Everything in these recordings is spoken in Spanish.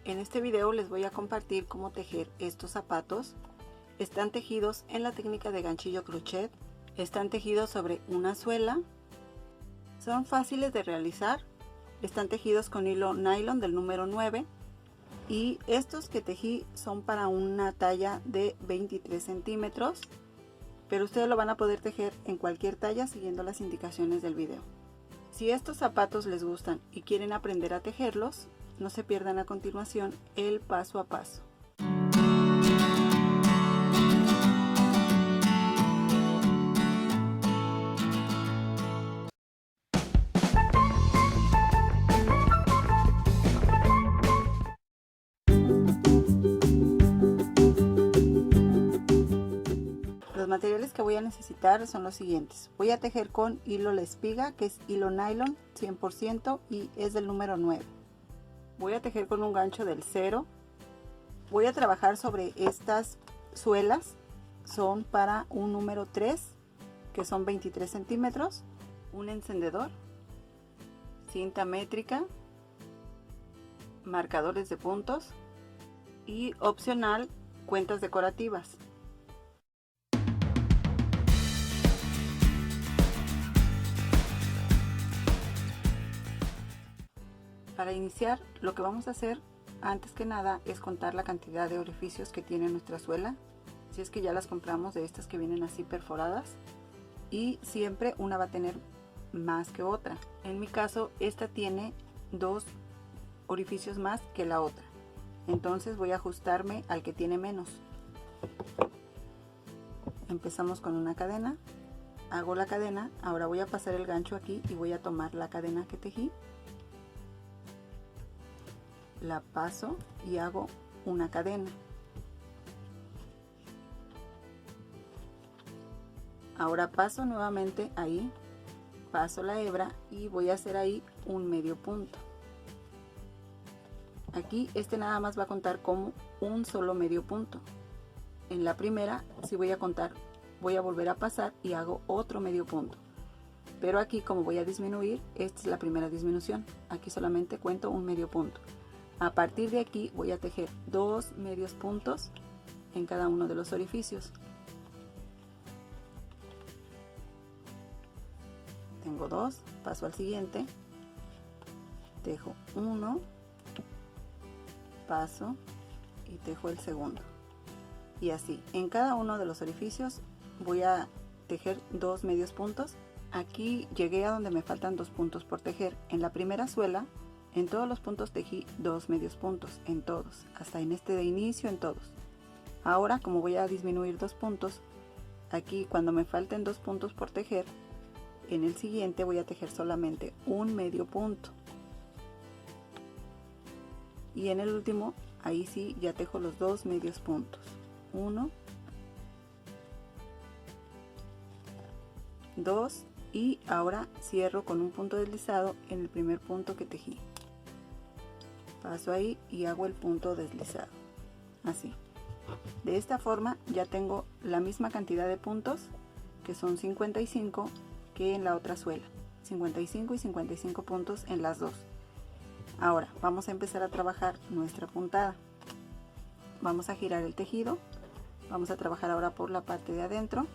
En este video les voy a compartir cómo tejer estos zapatos. Están tejidos en la técnica de ganchillo crochet. Están tejidos sobre una suela. Son fáciles de realizar. Están tejidos con hilo nylon del número 9. Y estos que tejí son para una talla de 23 centímetros. Pero ustedes lo van a poder tejer en cualquier talla siguiendo las indicaciones del video. Si estos zapatos les gustan y quieren aprender a tejerlos, no se pierdan a continuación el paso a paso. Los materiales que voy a necesitar son los siguientes. Voy a tejer con hilo la espiga, que es hilo nylon 100% y es del número 9. Voy a tejer con un gancho del 0. Voy a trabajar sobre estas suelas. Son para un número 3, que son 23 centímetros. Un encendedor, cinta métrica, marcadores de puntos y opcional cuentas decorativas. Para iniciar, lo que vamos a hacer antes que nada es contar la cantidad de orificios que tiene nuestra suela, si es que ya las compramos de estas que vienen así perforadas, y siempre una va a tener más que otra. En mi caso, esta tiene 2 orificios más que la otra, entonces voy a ajustarme al que tiene menos. Empezamos con una cadena, hago la cadena, ahora voy a pasar el gancho aquí y voy a tomar la cadena que tejí, la paso y hago una cadena. Ahora paso nuevamente ahí, paso la hebra y voy a hacer ahí un medio punto. Aquí nada más va a contar como un solo medio punto. En la primera sí voy a contar, voy a volver a pasar y hago otro medio punto. Pero aquí, como voy a disminuir, esta es la primera disminución. Aquí solamente cuento un medio punto. A partir de aquí voy a tejer 2 medios puntos en cada uno de los orificios. Tengo 2, paso al siguiente, tejo 1, paso y tejo el segundo. Y así, en cada uno de los orificios voy a tejer 2 medios puntos. Aquí llegué a donde me faltan 2 puntos por tejer. En la primera suela, en todos los puntos tejí 2 medios puntos, en todos, hasta en este de inicio, en todos. Ahora, como voy a disminuir 2 puntos, aquí cuando me falten 2 puntos por tejer, en el siguiente voy a tejer solamente un medio punto. Y en el último, ahí sí ya tejo los 2 medios puntos. 1, 2 y ahora cierro con un punto deslizado en el primer punto que tejí. Paso ahí y hago el punto deslizado, así. De esta forma ya tengo la misma cantidad de puntos, que son 55, que en la otra suela. 55 y 55 puntos en las dos. Ahora vamos a empezar a trabajar nuestra puntada. Vamos a girar el tejido. Vamos a trabajar ahora por la parte de adentro.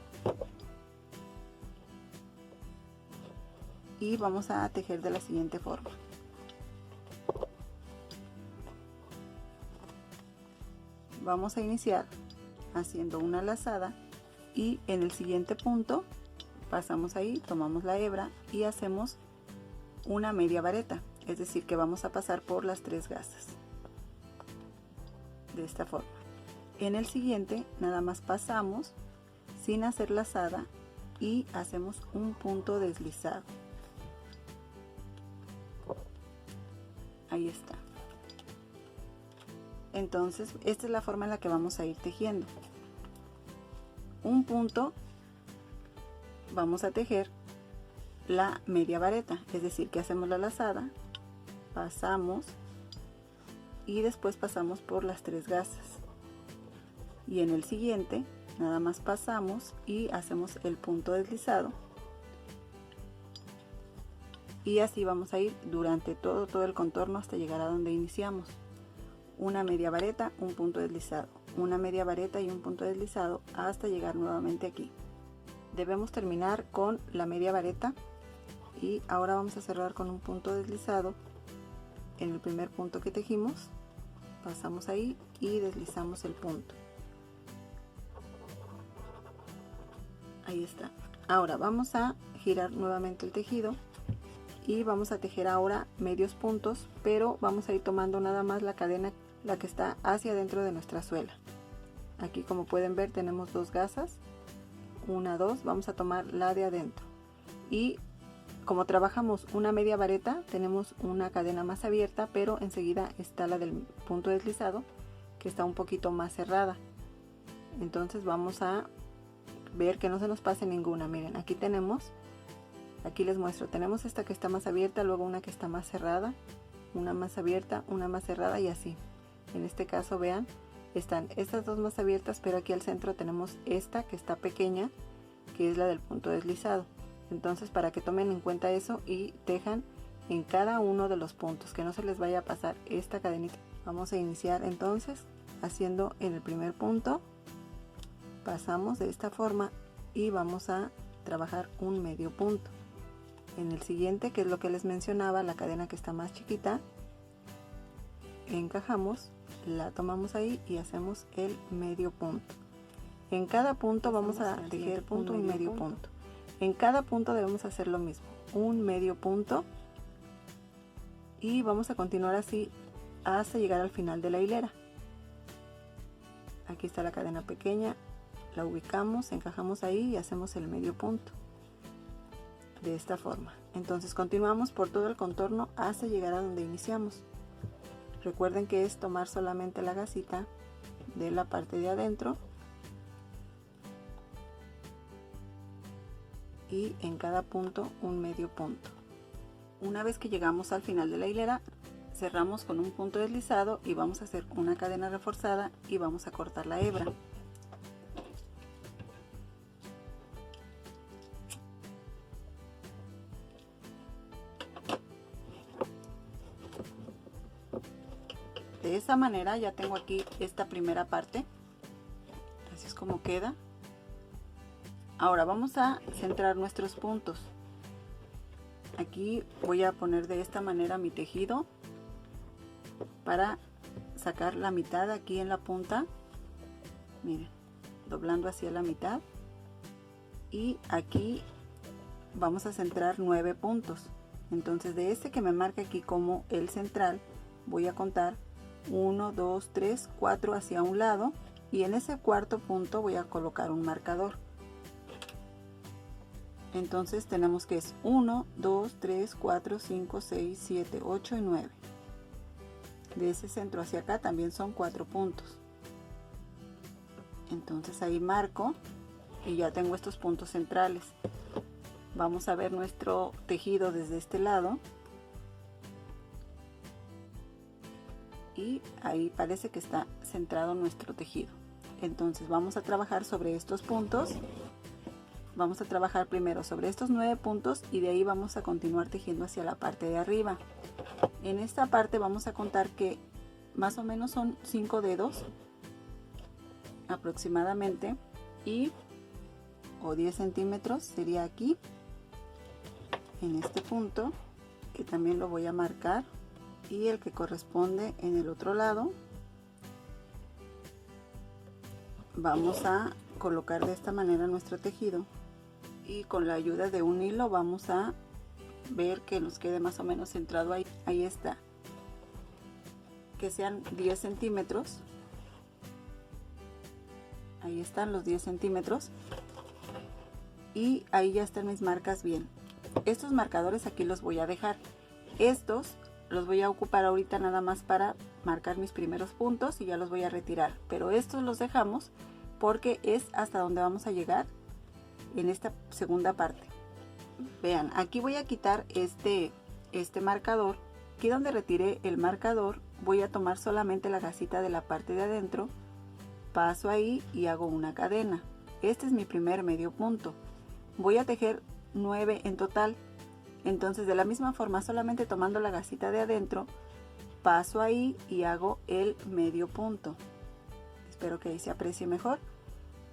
Y vamos a tejer de la siguiente forma. Vamos a iniciar haciendo una lazada y en el siguiente punto pasamos ahí, tomamos la hebra y hacemos una media vareta, es decir que vamos a pasar por las 3 gasas de esta forma. En el siguiente nada más pasamos sin hacer lazada y hacemos un punto deslizado. Ahí está. Entonces esta es la forma en la que vamos a ir tejiendo. Un punto, vamos a tejer la media vareta, es decir que hacemos la lazada, pasamos y después pasamos por las 3 gasas. Y en el siguiente nada más pasamos y hacemos el punto deslizado. Y así vamos a ir durante todo el contorno hasta llegar a donde iniciamos. una media vareta, un punto deslizado, una media vareta y un punto deslizado hasta llegar nuevamente aquí. Debemos terminar con la media vareta y ahora vamos a cerrar con un punto deslizado en el primer punto que tejimos. Pasamos ahí y deslizamos el punto. Ahí está. Ahora vamos a girar nuevamente el tejido y vamos a tejer ahora medios puntos, pero vamos a ir tomando nada más la cadena, la que está hacia adentro de nuestra suela. Aquí, como pueden ver, tenemos dos gasas, una, dos, vamos a tomar la de adentro y como trabajamos una media vareta, tenemos una cadena más abierta, pero enseguida está la del punto deslizado, que está un poquito más cerrada. Entonces vamos a ver que no se nos pase ninguna. Miren, aquí tenemos, aquí les muestro, tenemos esta que está más abierta, luego una que está más cerrada, una más abierta, una más cerrada y así. En este caso, vean, están estas dos más abiertas, pero aquí al centro tenemos esta que está pequeña, que es la del punto deslizado. Entonces, para que tomen en cuenta eso y tejan en cada uno de los puntos, que no se les vaya a pasar esta cadenita. Vamos a iniciar entonces haciendo en el primer punto, pasamos de esta forma y vamos a trabajar un medio punto. En el siguiente, que es lo que les mencionaba, la cadena que está más chiquita, encajamos, la tomamos ahí y hacemos el medio punto. En cada punto vamos a tejer punto y medio punto. En cada punto debemos hacer lo mismo, un medio punto, y vamos a continuar así hasta llegar al final de la hilera. Aquí está la cadena pequeña, la ubicamos, encajamos ahí y hacemos el medio punto de esta forma. Entonces continuamos por todo el contorno hasta llegar a donde iniciamos. Recuerden que es tomar solamente la gasita de la parte de adentro y en cada punto un medio punto. Una vez que llegamos al final de la hilera, cerramos con un punto deslizado y vamos a hacer una cadena reforzada y vamos a cortar la hebra. De esa manera ya tengo aquí esta primera parte, así es como queda. Ahora vamos a centrar nuestros puntos. Aquí voy a poner de esta manera mi tejido para sacar la mitad aquí en la punta. Miren, doblando hacia la mitad, y aquí vamos a centrar 9 puntos. Entonces, de este que me marca aquí como el central, voy a contar 1, 2, 3, 4 hacia un lado, y en ese cuarto punto voy a colocar un marcador. Entonces tenemos que es 1, 2, 3, 4, 5, 6, 7, 8 y 9. De ese centro hacia acá también son 4 puntos. Entonces ahí marco y ya tengo estos puntos centrales. Vamos a ver nuestro tejido desde este lado. Y ahí parece que está centrado nuestro tejido. Entonces vamos a trabajar sobre estos puntos. Vamos a trabajar primero sobre estos 9 puntos y de ahí vamos a continuar tejiendo hacia la parte de arriba. En esta parte vamos a contar que más o menos son 5 dedos aproximadamente, y o 10 centímetros sería aquí en este punto, que también lo voy a marcar, y el que corresponde en el otro lado. Vamos a colocar de esta manera nuestro tejido y con la ayuda de un hilo vamos a ver que nos quede más o menos centrado ahí. Ahí está, que sean 10 centímetros. Ahí están los 10 centímetros y ahí ya están mis marcas bien. Estos marcadores aquí los voy a dejar. Estos los voy a ocupar ahorita nada más para marcar mis primeros puntos y ya los voy a retirar, pero estos los dejamos porque es hasta donde vamos a llegar en esta segunda parte. Vean, aquí voy a quitar este marcador. Aquí donde retiré el marcador voy a tomar solamente la gasita de la parte de adentro, paso ahí y hago una cadena. Este es mi primer medio punto. Voy a tejer 9 en total. Entonces, de la misma forma, solamente tomando la gasita de adentro, paso ahí y hago el medio punto. Espero que ahí se aprecie mejor.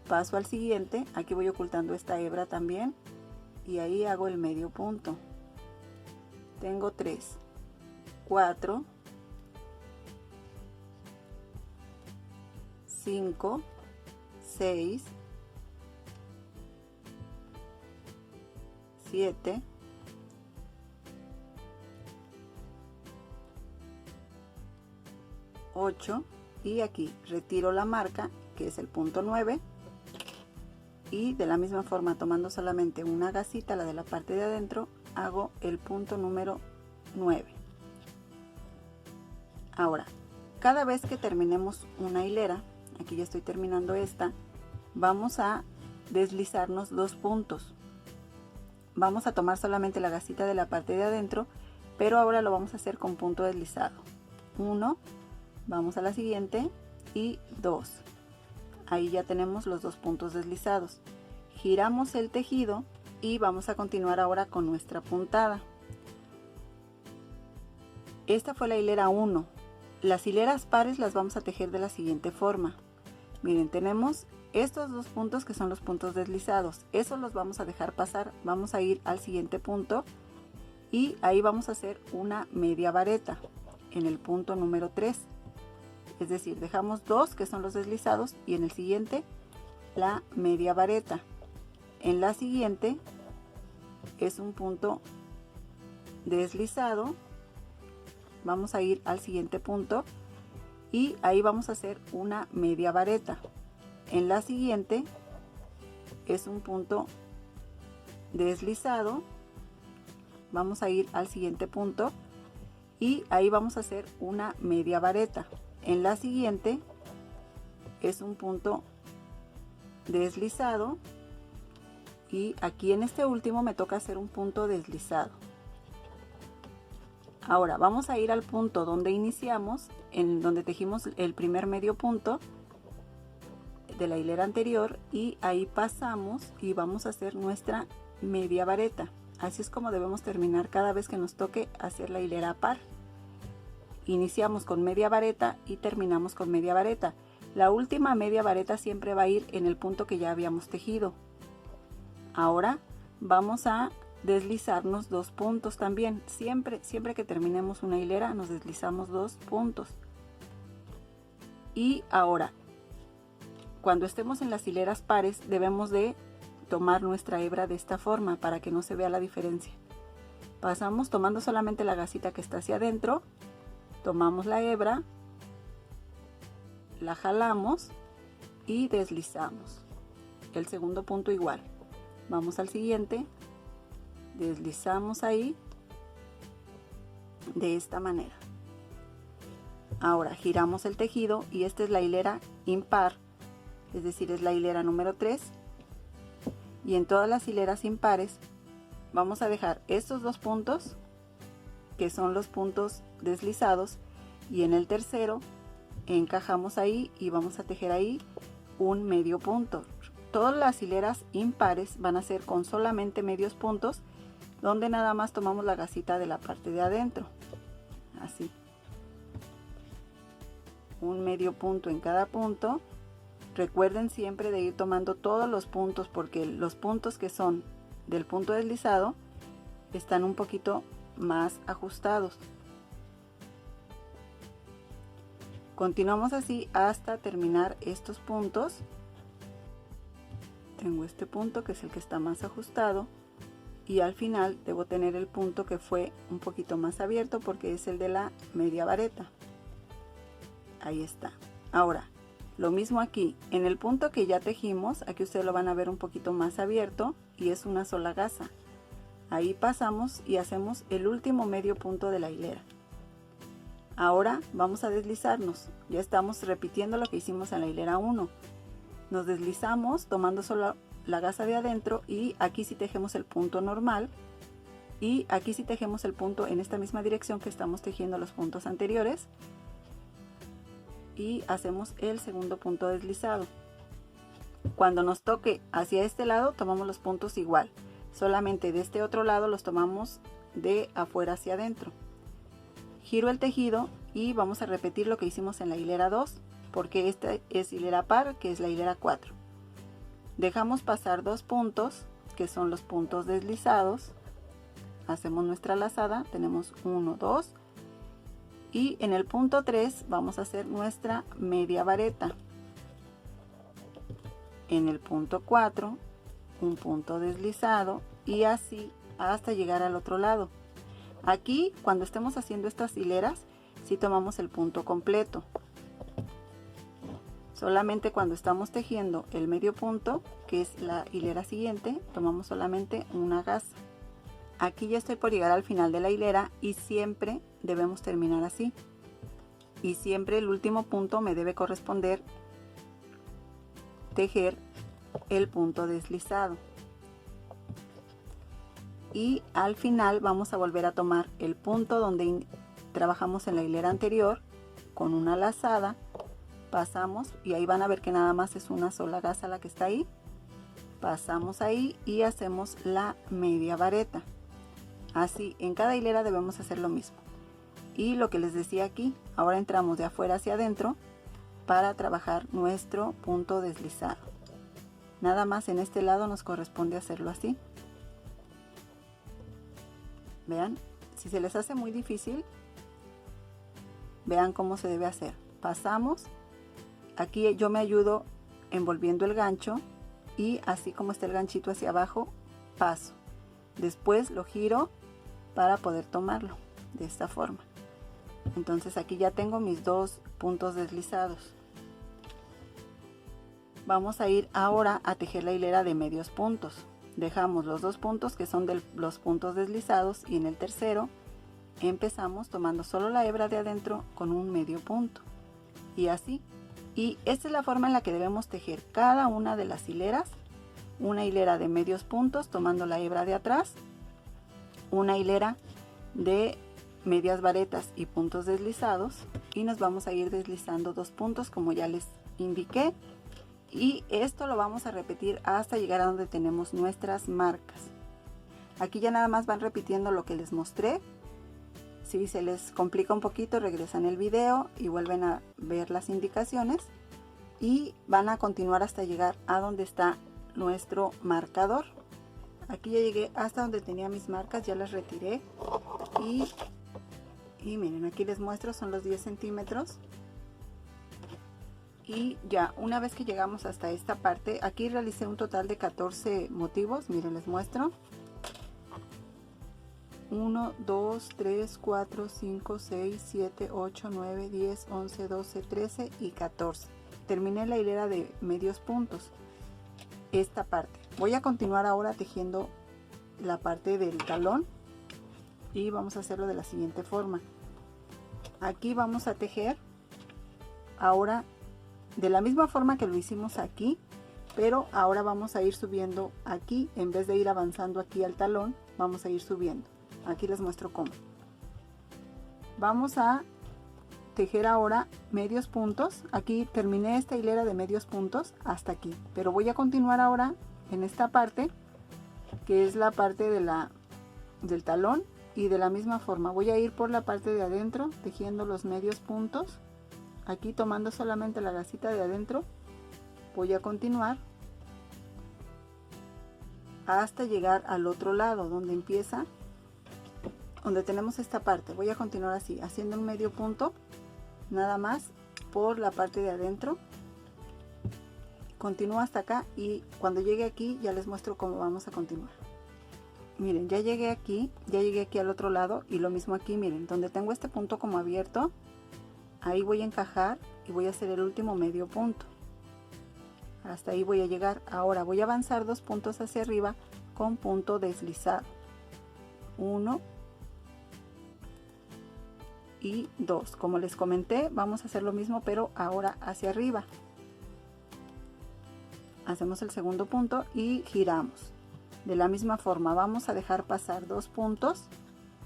Paso al siguiente, aquí voy ocultando esta hebra también y ahí hago el medio punto. Tengo 3, 4, 5, 6, 7, 8 y aquí retiro la marca que es el punto 9 y de la misma forma, tomando solamente una gasita, la de la parte de adentro, hago el punto número 9. Ahora, cada vez que terminemos una hilera, aquí ya estoy terminando esta, vamos a deslizarnos 2 puntos. Vamos a tomar solamente la gasita de la parte de adentro, pero ahora lo vamos a hacer con punto deslizado. 1, vamos a la siguiente y 2. Ahí ya tenemos los 2 puntos deslizados. Giramos el tejido y vamos a continuar ahora con nuestra puntada. Esta fue la hilera 1. Las hileras pares las vamos a tejer de la siguiente forma. Miren, tenemos estos 2 puntos que son los puntos deslizados. Esos los vamos a dejar pasar. Vamos a ir al siguiente punto y ahí vamos a hacer una media vareta en el punto número 3. Es decir, dejamos 2 que son los deslizados y en el siguiente la media vareta. En la siguiente es un punto deslizado. Vamos a ir al siguiente punto y ahí vamos a hacer una media vareta. En la siguiente es un punto deslizado. Vamos a ir al siguiente punto y ahí vamos a hacer una media vareta. En la siguiente es un punto deslizado y aquí en este último me toca hacer un punto deslizado. Ahora vamos a ir al punto donde iniciamos, en donde tejimos el primer medio punto de la hilera anterior y ahí pasamos y vamos a hacer nuestra media vareta. Así es como debemos terminar cada vez que nos toque hacer la hilera par. Iniciamos con media vareta y terminamos con media vareta. La última media vareta siempre va a ir en el punto que ya habíamos tejido. Ahora vamos a deslizarnos 2 puntos también. Siempre que terminemos una hilera nos deslizamos 2 puntos. Y ahora, cuando estemos en las hileras pares, debemos de tomar nuestra hebra de esta forma para que no se vea la diferencia. Pasamos tomando solamente la gasita que está hacia adentro. Tomamos la hebra, la jalamos y deslizamos. El segundo punto igual. Vamos al siguiente, deslizamos ahí de esta manera. Ahora giramos el tejido y esta es la hilera impar, es decir, es la hilera número 3. Y en todas las hileras impares vamos a dejar estos 2 puntos que son los puntos deslizados y en el tercero encajamos ahí y vamos a tejer ahí un medio punto. Todas las hileras impares van a ser con solamente medios puntos, donde nada más tomamos la gasita de la parte de adentro, así, un medio punto en cada punto. Recuerden siempre de ir tomando todos los puntos, porque los puntos que son del punto deslizado están un poquito más ajustados. Continuamos así hasta terminar estos puntos. Tengo este punto que es el que está más ajustado y al final debo tener el punto que fue un poquito más abierto porque es el de la media vareta. Ahí está. Ahora lo mismo aquí, en el punto que ya tejimos, aquí ustedes lo van a ver un poquito más abierto y es una sola gasa. Ahí pasamos y hacemos el último medio punto de la hilera. Ahora vamos a deslizarnos, ya estamos repitiendo lo que hicimos en la hilera 1. Nos deslizamos tomando solo la gasa de adentro y aquí sí tejemos el punto normal y aquí sí tejemos el punto en esta misma dirección que estamos tejiendo los puntos anteriores y hacemos el segundo punto deslizado. Cuando nos toque hacia este lado tomamos los puntos igual, solamente de este otro lado los tomamos de afuera hacia adentro. Giro el tejido y vamos a repetir lo que hicimos en la hilera 2, porque esta es hilera par, que es la hilera 4. Dejamos pasar 2 puntos, que son los puntos deslizados. Hacemos nuestra lazada, tenemos 1, 2, y en el punto 3 vamos a hacer nuestra media vareta. En el punto 4 un punto deslizado y así hasta llegar al otro lado. Aquí, cuando estemos haciendo estas hileras, si tomamos el punto completo. Solamente cuando estamos tejiendo el medio punto, que es la hilera siguiente, tomamos solamente una gasa. Aquí ya estoy por llegar al final de la hilera y siempre debemos terminar así. Y siempre el último punto me debe corresponder tejer el punto deslizado. Y al final vamos a volver a tomar el punto donde trabajamos en la hilera anterior con una lazada, pasamos y ahí van a ver que nada más es una sola gasa la que está ahí. Pasamos ahí y hacemos la media vareta. Así en cada hilera debemos hacer lo mismo. Y lo que les decía aquí, ahora entramos de afuera hacia adentro para trabajar nuestro punto deslizado. Nada más en este lado nos corresponde hacerlo así. Vean, si se les hace muy difícil, vean cómo se debe hacer. Pasamos, aquí yo me ayudo envolviendo el gancho y así como está el ganchito hacia abajo, paso. Después lo giro para poder tomarlo de esta forma. Entonces aquí ya tengo mis 2 puntos deslizados. Vamos a ir ahora a tejer la hilera de medios puntos. Dejamos los 2 puntos que son de los puntos deslizados y en el tercero empezamos tomando solo la hebra de adentro con un medio punto. Y así. Y esta es la forma en la que debemos tejer cada una de las hileras. Una hilera de medios puntos tomando la hebra de atrás. Una hilera de medias varetas y puntos deslizados. Y nos vamos a ir deslizando 2 puntos como ya les indiqué. Y esto lo vamos a repetir hasta llegar a donde tenemos nuestras marcas. Aquí ya nada más van repitiendo lo que les mostré. Si se les complica un poquito, regresan el video y vuelven a ver las indicaciones y van a continuar hasta llegar a donde está nuestro marcador. Aquí ya llegué hasta donde tenía mis marcas, ya las retiré y miren, aquí les muestro, son los 10 centímetros. Y ya una vez que llegamos hasta esta parte, aquí realicé un total de 14 motivos, miren, les muestro. 1, 2, 3, 4, 5, 6, 7, 8, 9, 10, 11, 12, 13 y 14. Terminé la hilera de medios puntos, esta parte. Voy a continuar ahora tejiendo la parte del talón y vamos a hacerlo de la siguiente forma. Aquí vamos a tejer ahora de la misma forma que lo hicimos aquí, pero ahora vamos a ir subiendo aquí, en vez de ir avanzando aquí al talón, vamos a ir subiendo. Aquí les muestro cómo. Vamos a tejer ahora medios puntos. Aquí terminé esta hilera de medios puntos hasta aquí, pero voy a continuar ahora en esta parte, que es la parte de del talón, y de la misma forma voy a ir por la parte de adentro tejiendo los medios puntos. Aquí tomando solamente la gasita de adentro, voy a continuar hasta llegar al otro lado donde empieza, donde tenemos esta parte. Voy a continuar así, haciendo un medio punto nada más por la parte de adentro. Continúo hasta acá y cuando llegue aquí ya les muestro cómo vamos a continuar. Miren, ya llegué aquí al otro lado y lo mismo aquí, miren, donde tengo este punto como abierto, ahí voy a encajar y voy a hacer el último medio punto. Hasta ahí voy a llegar. Ahora voy a avanzar 2 puntos hacia arriba con punto deslizado. 1 y 2. Como les comenté, vamos a hacer lo mismo, pero ahora hacia arriba. Hacemos el segundo punto y giramos. De la misma forma vamos a dejar pasar 2 puntos,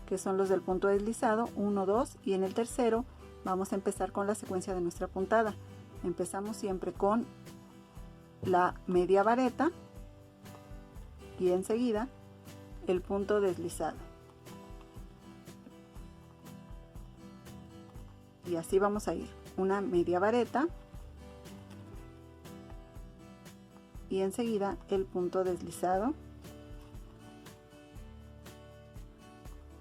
que son los del punto deslizado, 1, 2, y en el tercero vamos a empezar con la secuencia de nuestra puntada. Empezamos siempre con la media vareta y enseguida el punto deslizado. y así vamos a ir. Una media vareta y enseguida el punto deslizado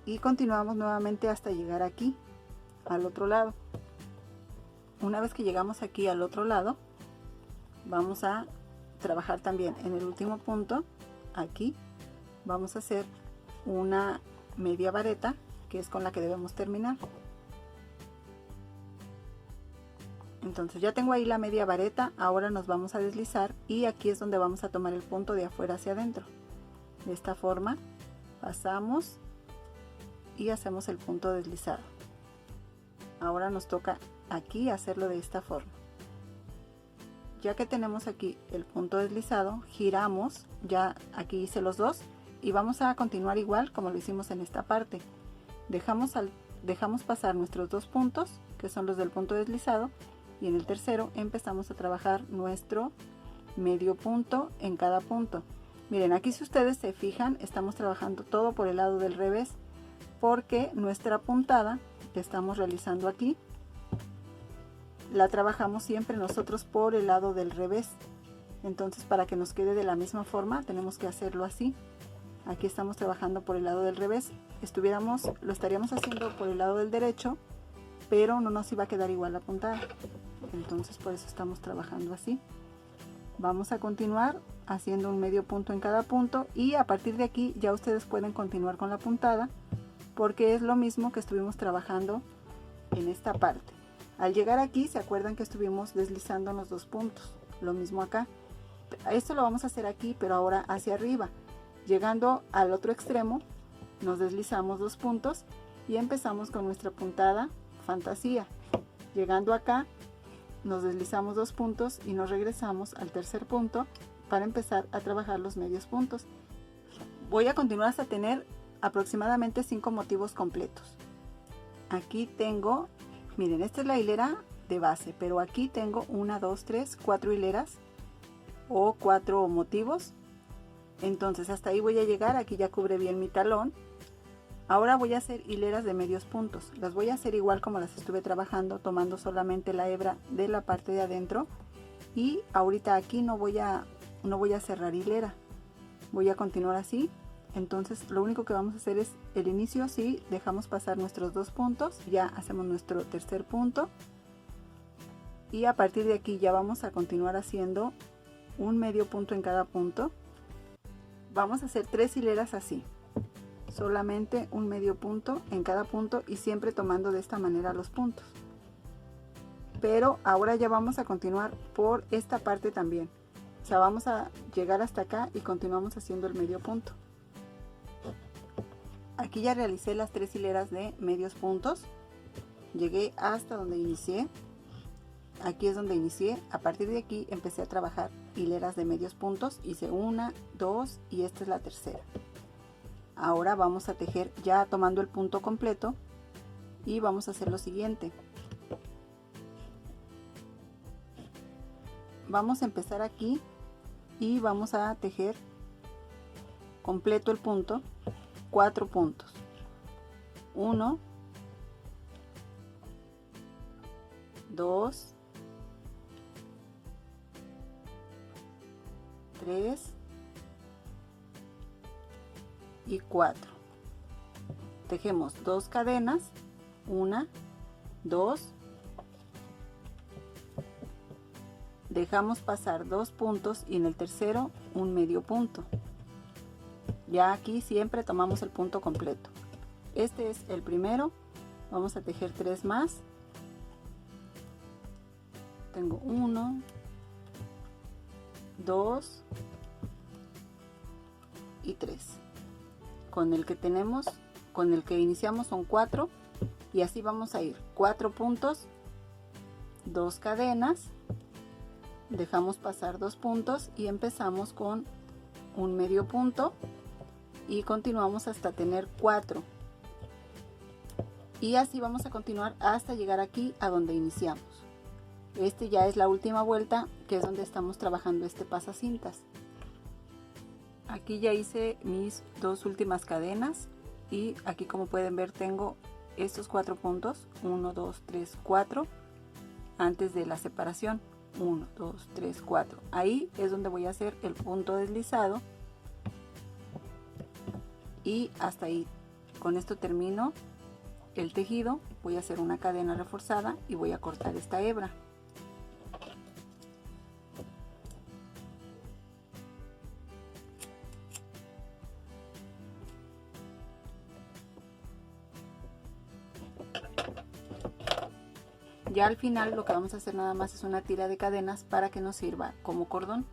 y continuamos nuevamente hasta llegar aquí al otro lado. Una vez que llegamos aquí al otro lado, vamos a trabajar también en el último punto. Aquí vamos a hacer una media vareta, que es con la que debemos terminar. Entonces ya tengo ahí la media vareta, ahora nos vamos a deslizar y aquí es donde vamos a tomar el punto de afuera hacia adentro. De esta forma pasamos y hacemos el punto deslizado. Ahora nos toca aquí hacerlo de esta forma. Ya que tenemos aquí el punto deslizado, giramos, ya aquí hice los dos y vamos a continuar igual como lo hicimos en esta parte. Dejamos pasar nuestros dos puntos, que son los del punto deslizado, y en el tercero empezamos a trabajar nuestro medio punto en cada punto. Miren, aquí si ustedes se fijan, estamos trabajando todo por el lado del revés, porque nuestra puntada que estamos realizando aquí la trabajamos siempre nosotros por el lado del revés. Entonces, para que nos quede de la misma forma tenemos que hacerlo así. Aquí estamos trabajando por el lado del revés. Lo estaríamos haciendo por el lado del derecho, pero no nos iba a quedar igual la puntada. Entonces por eso estamos trabajando así. Vamos a continuar haciendo un medio punto en cada punto y a partir de aquí ya ustedes pueden continuar con la puntada, porque es lo mismo que estuvimos trabajando en esta parte. Al llegar aquí, se acuerdan que estuvimos deslizando los dos puntos, lo mismo acá. Esto lo vamos a hacer aquí, pero ahora hacia arriba. Llegando al otro extremo, nos deslizamos dos puntos y empezamos con nuestra puntada fantasía. Llegando acá, nos deslizamos dos puntos y nos regresamos al tercer punto para empezar a trabajar los medios puntos. Voy a continuar hasta tener aproximadamente 5 motivos completos. Aquí tengo, miren, esta es la hilera de base, pero aquí tengo 1, 2, 3, 4 hileras o 4 motivos. Entonces hasta ahí voy a llegar, aquí ya cubre bien mi talón. Ahora voy a hacer hileras de medios puntos. Las voy a hacer igual como las estuve trabajando, tomando solamente la hebra de la parte de adentro. Y ahorita aquí no voy a cerrar hilera. Voy a continuar así. Entonces lo único que vamos a hacer es el inicio, sí, dejamos pasar nuestros dos puntos. Ya hacemos nuestro tercer punto. Y a partir de aquí ya vamos a continuar haciendo un medio punto en cada punto. Vamos a hacer 3 hileras así. Solamente un medio punto en cada punto y siempre tomando de esta manera los puntos. Pero ahora ya vamos a continuar por esta parte también. O sea, vamos a llegar hasta acá y continuamos haciendo el medio punto. Aquí ya realicé las 3 hileras de medios puntos. Llegué hasta donde inicié. Aquí es donde inicié. A partir de aquí empecé a trabajar hileras de medios puntos. Hice 1, 2 y esta es la tercera. Ahora vamos a tejer ya tomando el punto completo y vamos a hacer lo siguiente. Vamos a empezar aquí y vamos a tejer completo el punto, 4 puntos. 1, 2, 3 y 4. Tejemos 2 cadenas, 1, 2, dejamos pasar 2 puntos y en el tercero un medio punto. Ya aquí siempre tomamos el punto completo. Este es el primero. Vamos a tejer 3 más. Tengo 1, 2 y 3. Con el que iniciamos son 4 y así vamos a ir 4 puntos, 2 cadenas, dejamos pasar 2 puntos y empezamos con un medio punto y continuamos hasta tener 4 y así vamos a continuar hasta llegar aquí a donde iniciamos. Este ya es la última vuelta, que es donde estamos trabajando este pasacintas. Aquí ya hice mis 2 últimas cadenas y aquí, como pueden ver, tengo estos 4 puntos, 1, 2, 3, 4, antes de la separación, 1, 2, 3, 4. Ahí es donde voy a hacer el punto deslizado y hasta ahí. Con esto termino el tejido. Voy a hacer una cadena reforzada y voy a cortar esta hebra. Ya al final lo que vamos a hacer nada más es una tira de cadenas para que nos sirva como cordón.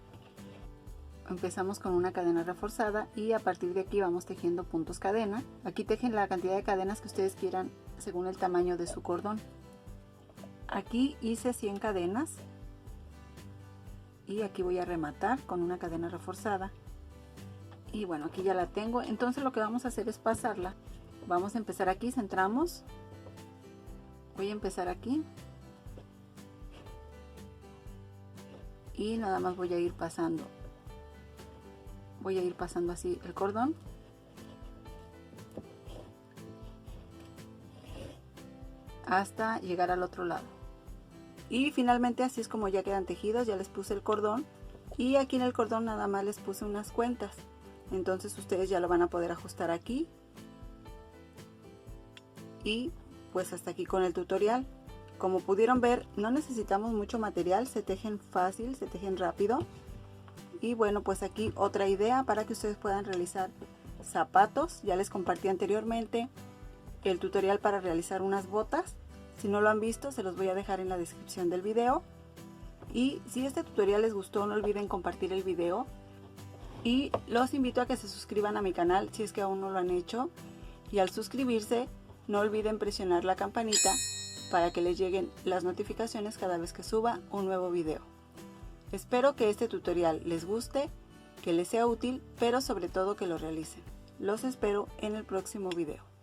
Empezamos con una cadena reforzada y a partir de aquí vamos tejiendo puntos cadena. Aquí tejen la cantidad de cadenas que ustedes quieran según el tamaño de su cordón. Aquí hice 100 cadenas y aquí voy a rematar con una cadena reforzada. Y bueno, aquí ya la tengo. Entonces lo que vamos a hacer es pasarla. Vamos a empezar aquí, centramos. Voy a empezar aquí. Y nada más voy a ir pasando. Voy a ir pasando así el cordón. Hasta llegar al otro lado. Y finalmente así es como ya quedan tejidos. Ya les puse el cordón. Y aquí en el cordón nada más les puse unas cuentas. Entonces ustedes ya lo van a poder ajustar aquí. Y pues hasta aquí con el tutorial. Como pudieron ver, no necesitamos mucho material, se tejen fácil, se tejen rápido. Y bueno, pues aquí otra idea para que ustedes puedan realizar zapatos. Ya les compartí anteriormente el tutorial para realizar unas botas. Si no lo han visto, se los voy a dejar en la descripción del video. Y si este tutorial les gustó, no olviden compartir el video. Y los invito a que se suscriban a mi canal si es que aún no lo han hecho. Y al suscribirse, no olviden presionar la campanita para que les lleguen las notificaciones cada vez que suba un nuevo video. Espero que este tutorial les guste, que les sea útil, pero sobre todo que lo realicen. Los espero en el próximo video.